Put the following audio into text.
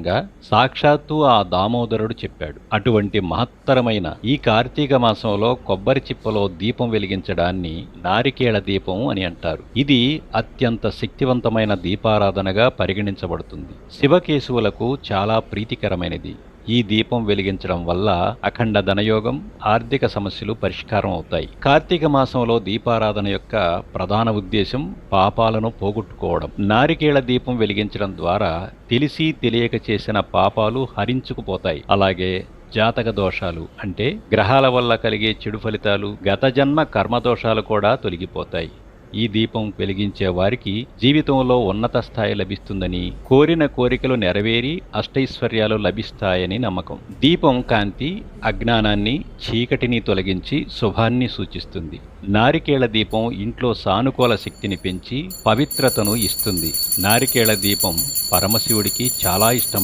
సమానంగా సాక్షాత్తు ఆ దామోదరుడు చెప్పాడు. అటువంటి మహత్తరమైన ఈ కార్తీక మాసంలో కొబ్బరి చిప్పలో దీపం వెలిగించడాన్ని నారికేళ దీపం అని అంటారు. ఇది అత్యంత శక్తివంతమైన దీపారాధనగా పరిగణించబడుతుంది. శివకేశవులకు చాలా ప్రీతికరమైనది. ఈ దీపం వెలిగించడం వల్ల అఖండ ధనయోగం, ఆర్థిక సమస్యలు పరిష్కారం అవుతాయి. కార్తీక మాసంలో దీపారాధన యొక్క ప్రధాన ఉద్దేశం పాపాలను పోగొట్టుకోవడం. నారికేళ దీపం వెలిగించడం ద్వారా తెలిసి తెలియక చేసిన పాపాలు హరించుకుపోతాయి. అలాగే జాతక దోషాలు అంటే గ్రహాల వల్ల కలిగే చెడు ఫలితాలు, గత జన్మ కర్మదోషాలు కూడా తొలగిపోతాయి. ఈ దీపం వెలిగించే వారికి జీవితంలో ఉన్నత స్థాయి లభిస్తుందని, కోరిన కోరికలు నెరవేరి అష్టైశ్వర్యాలు లభిస్తాయని నమ్మకం. దీపం కాంతి అజ్ఞానాన్ని, చీకటిని తొలగించి శుభాన్ని సూచిస్తుంది. నారికేళ దీపం ఇంట్లో సానుకూల శక్తిని పెంచి పవిత్రతను ఇస్తుంది. నారికేళ దీపం పరమశివుడికి చాలా ఇష్టమైనది.